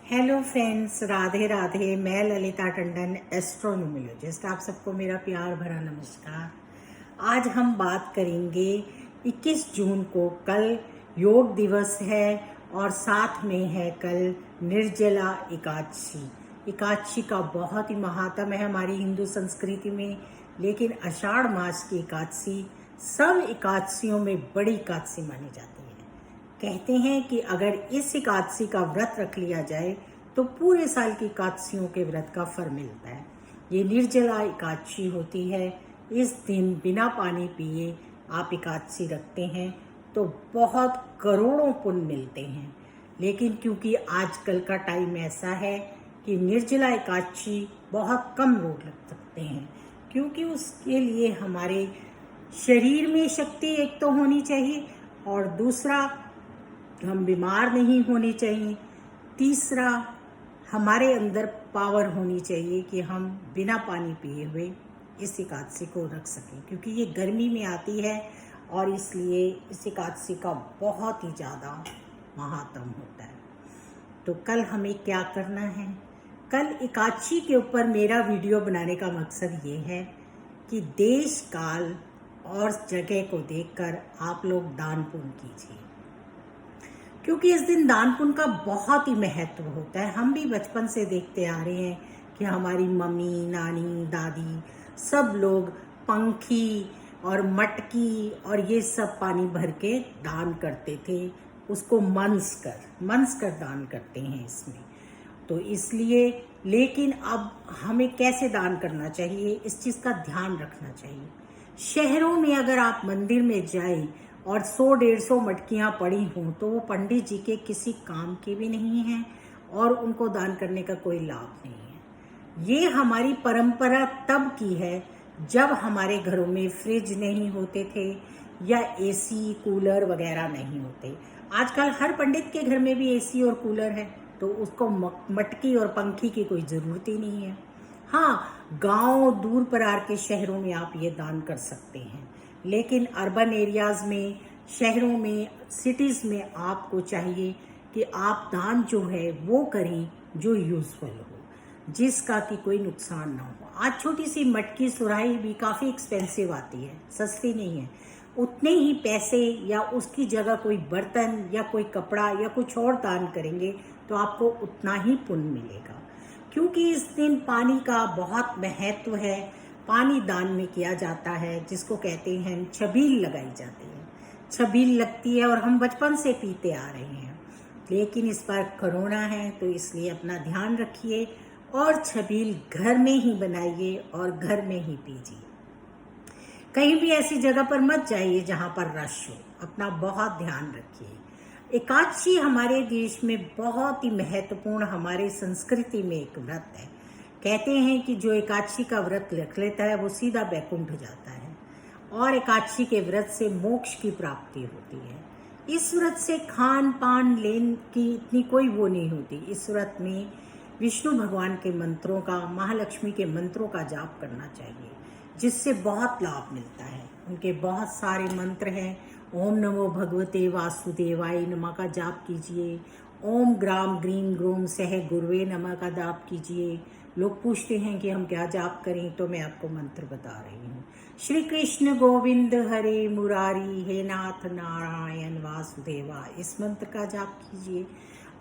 Hello friends, Radhe Radhe. मैं ललिता टंडन, एस्ट्रोन्यूमोलॉजिस्ट। आप सबको मेरा प्यार भरा नमस्कार। आज हम बात करेंगे 21 जून को, कल योग दिवस है और साथ में है कल निर्जला एकादशी। एकादशी का बहुत ही महात्म है हमारी हिंदू संस्कृति में, लेकिन आषाढ़ मास की एकादशी सब एकादशियों में बड़ी एकादशी मानी जाती है। कहते हैं कि अगर इस एकादशी का व्रत रख लिया जाए तो पूरे साल की एकादशियों के व्रत का फल मिलता है। ये निर्जला एकादशी होती है। इस दिन बिना पानी पिए आप एकादशी रखते हैं तो बहुत करोड़ों पुण्य मिलते हैं। लेकिन क्योंकि आजकल का टाइम ऐसा है कि निर्जला एकादशी बहुत कम लोग रख सकते हैं, क्योंकि उसके लिए हमारे शरीर में शक्ति एक तो होनी चाहिए और दूसरा हम बीमार नहीं होने चाहिए, तीसरा हमारे अंदर पावर होनी चाहिए कि हम बिना पानी पिए हुए इस एकादशी को रख सकें, क्योंकि ये गर्मी में आती है और इसलिए इस एकादशी का बहुत ही ज़्यादा महात्म होता है। तो कल हमें क्या करना है? कल एकादशी के ऊपर मेरा वीडियो बनाने का मकसद ये है कि देश काल और जगह को देखकर आप लोग दान पुण्य कीजिए, क्योंकि इस दिन दान पुण्य का बहुत ही महत्व होता है। हम भी बचपन से देखते आ रहे हैं कि हमारी मम्मी, नानी, दादी सब लोग पंखी और मटकी और ये सब पानी भर के दान करते थे, उसको मंस कर दान करते हैं इसमें। तो इसलिए, लेकिन अब हमें कैसे दान करना चाहिए, इस चीज़ का ध्यान रखना चाहिए। शहरों में अगर आप मंदिर में जाएं और 100-150 मटकियाँ पड़ी हों तो वो पंडित जी के किसी काम की भी नहीं हैं और उनको दान करने का कोई लाभ नहीं है। ये हमारी परंपरा तब की है जब हमारे घरों में फ्रिज नहीं होते थे या एसी कूलर वगैरह नहीं होते। आजकल हर पंडित के घर में भी एसी और कूलर है, तो उसको मटकी और पंखी की कोई ज़रूरत ही नहीं है। हाँ, गांव दूर परार के शहरों में आप ये दान कर सकते हैं, लेकिन अर्बन एरियाज़ में, शहरों में, सिटीज़ में आपको चाहिए कि आप दान जो है वो करें जो यूज़फुल हो, जिसका कि कोई नुकसान ना हो। आज छोटी सी मटकी सुराही भी काफ़ी एक्सपेंसिव आती है, सस्ती नहीं है। उतने ही पैसे या उसकी जगह कोई बर्तन या कोई कपड़ा या कुछ और दान करेंगे तो आपको उतना ही पुण्य मिलेगा, क्योंकि इस दिन पानी का बहुत महत्व है। पानी दान में किया जाता है, जिसको कहते हैं छबील लगाई जाती है। छबील लगती है और हम बचपन से पीते आ रहे हैं, लेकिन इस बार कोरोना है तो इसलिए अपना ध्यान रखिए और छबील घर में ही बनाइए और घर में ही पीजिए। कहीं भी ऐसी जगह पर मत जाइए जहाँ पर रश हो, अपना बहुत ध्यान रखिए। एकादशी हमारे देश में बहुत ही महत्वपूर्ण, हमारे संस्कृति में एक व्रत है। कहते हैं कि जो एकादशी का व्रत रख लेता है वो सीधा वैकुंठ जाता है और एकादशी के व्रत से मोक्ष की प्राप्ति होती है। इस व्रत से खान पान लेन की इतनी कोई वो नहीं होती। इस व्रत में विष्णु भगवान के मंत्रों का, महालक्ष्मी के मंत्रों का जाप करना चाहिए, जिससे बहुत लाभ मिलता है। उनके बहुत सारे मंत्र हैं। ओम नमो भगवते वासुदेवाय नमः का जाप कीजिए। ओम ग्राम ग्रीम ग्रोम सह गुरुवे नमः का जाप कीजिए। लोग पूछते हैं कि हम क्या जाप करें, तो मैं आपको मंत्र बता रही हूँ। श्री कृष्ण गोविंद हरे मुरारी, हे नाथ नारायण वासुदेवा, इस मंत्र का जाप कीजिए।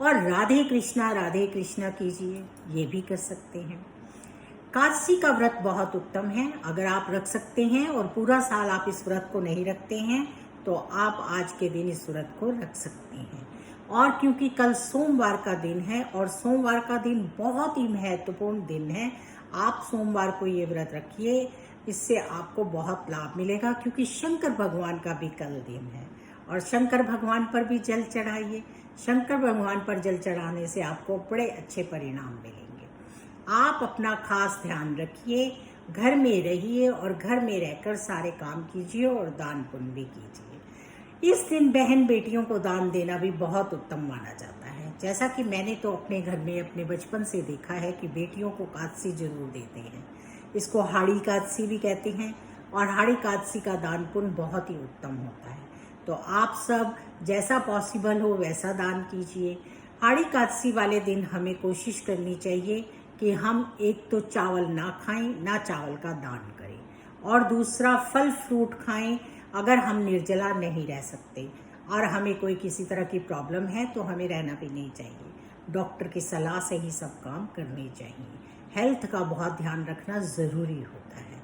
और राधे कृष्णा कीजिए, ये भी कर सकते हैं। एकादशी का व्रत बहुत उत्तम है। अगर आप रख सकते हैं और पूरा साल आप इस व्रत को नहीं रखते हैं तो आप आज के दिन इस व्रत को रख सकते हैं। और क्योंकि कल सोमवार का दिन है और सोमवार का दिन बहुत ही महत्वपूर्ण दिन है, आप सोमवार को ये व्रत रखिए, इससे आपको बहुत लाभ मिलेगा। क्योंकि शंकर भगवान का भी कल दिन है और शंकर भगवान पर भी जल चढ़ाइए। शंकर भगवान पर जल चढ़ाने से आपको बड़े अच्छे परिणाम मिलेंगे। आप अपना खास ध्यान रखिए, घर में रहिए और घर में रहकर सारे काम कीजिए और दान पुण्य भी कीजिए। इस दिन बहन बेटियों को दान देना भी बहुत उत्तम माना जाता है। जैसा कि मैंने तो अपने घर में अपने बचपन से देखा है कि बेटियों को एकादशी जरूर देते हैं। इसको हाड़ी एकादशी भी कहते हैं और हाड़ी एकादशी का दान पुण्य बहुत ही उत्तम होता है। तो आप सब जैसा पॉसिबल हो वैसा दान कीजिए। आड़ी एकादशी वाले दिन हमें कोशिश करनी चाहिए कि हम एक तो चावल ना खाएं, ना चावल का दान करें, और दूसरा फल फ्रूट खाएं अगर हम निर्जला नहीं रह सकते और हमें कोई किसी तरह की प्रॉब्लम है तो हमें रहना भी नहीं चाहिए। डॉक्टर की सलाह से ही सब काम करने चाहिए। हेल्थ का बहुत ध्यान रखना ज़रूरी होता है।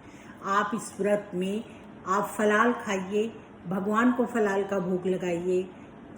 आप इस व्रत में आप फलाल खाइए, भगवान को फलाल का भोग लगाइए,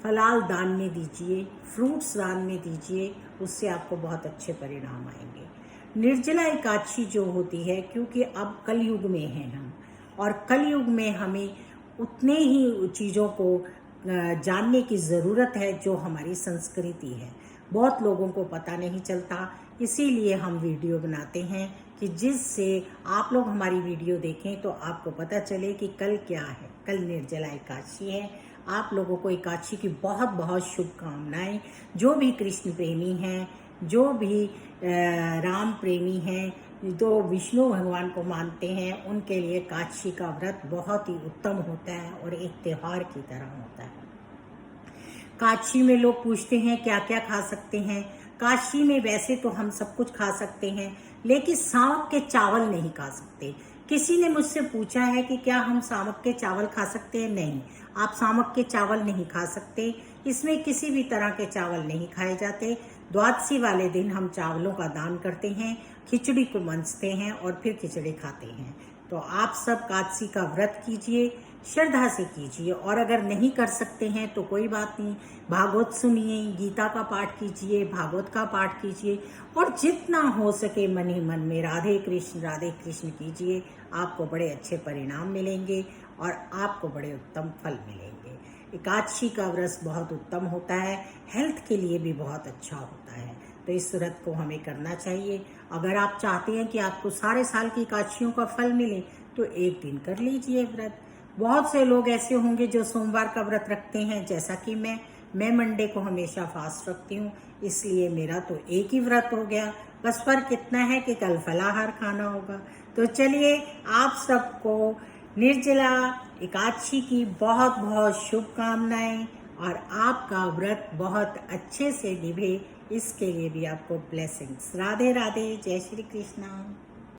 फलाल दान में दीजिए, फ्रूट्स दान में दीजिए, उससे आपको बहुत अच्छे परिणाम आएंगे। निर्जला एकादशी जो होती है, क्योंकि अब कलयुग में हैं हम, और कलयुग में हमें उतने ही चीज़ों को जानने की ज़रूरत है जो हमारी संस्कृति है। बहुत लोगों को पता नहीं चलता, इसीलिए हम वीडियो बनाते हैं कि जिससे आप लोग हमारी वीडियो देखें तो आपको पता चले कि कल क्या है। कल निर्जला एकादशी है। आप लोगों को एकादशी की बहुत बहुत शुभकामनाएं। जो भी कृष्ण प्रेमी हैं, जो भी राम प्रेमी हैं, जो विष्णु भगवान को मानते हैं, उनके लिए एकादशी का व्रत बहुत ही उत्तम होता है और एक त्योहार की तरह होता है। काशी में लोग पूछते हैं क्या क्या खा सकते हैं। काशी में वैसे तो हम सब कुछ खा सकते हैं, लेकिन सामक के चावल नहीं खा सकते। किसी ने मुझसे पूछा है कि क्या हम सामक के चावल खा सकते हैं? नहीं, आप सामक के चावल नहीं खा सकते। इसमें किसी भी तरह के चावल नहीं खाए जाते। द्वादशी वाले दिन हम चावलों का दान करते हैं, खिचड़ी को मनसते हैं और फिर खिचड़ी खाते हैं। तो आप सब एकादशी का व्रत कीजिए, श्रद्धा से कीजिए, और अगर नहीं कर सकते हैं तो कोई बात नहीं, भागवत सुनिए, गीता का पाठ कीजिए, भागवत का पाठ कीजिए, और जितना हो सके मन ही मन में राधे कृष्ण कीजिए। आपको बड़े अच्छे परिणाम मिलेंगे और आपको बड़े उत्तम फल मिलेंगे। एकादशी का व्रत बहुत उत्तम होता है, हेल्थ के लिए भी बहुत अच्छा होता है, तो इस व्रत को हमें करना चाहिए। अगर आप चाहते हैं कि आपको सारे साल की एकादशियों का फल मिले तो एक दिन कर लीजिए व्रत। बहुत से लोग ऐसे होंगे जो सोमवार का व्रत रखते हैं, जैसा कि मैं मंडे को हमेशा फास्ट रखती हूँ, इसलिए मेरा तो एक ही व्रत हो गया। बस फर्क इतना है कि कल फलाहार खाना होगा। तो चलिए, आप सबको निर्जला एकादशी की बहुत बहुत शुभकामनाएं, और आपका व्रत बहुत अच्छे से निभे, इसके लिए भी आपको ब्लेसिंग्स। राधे राधे, जय श्री कृष्णा।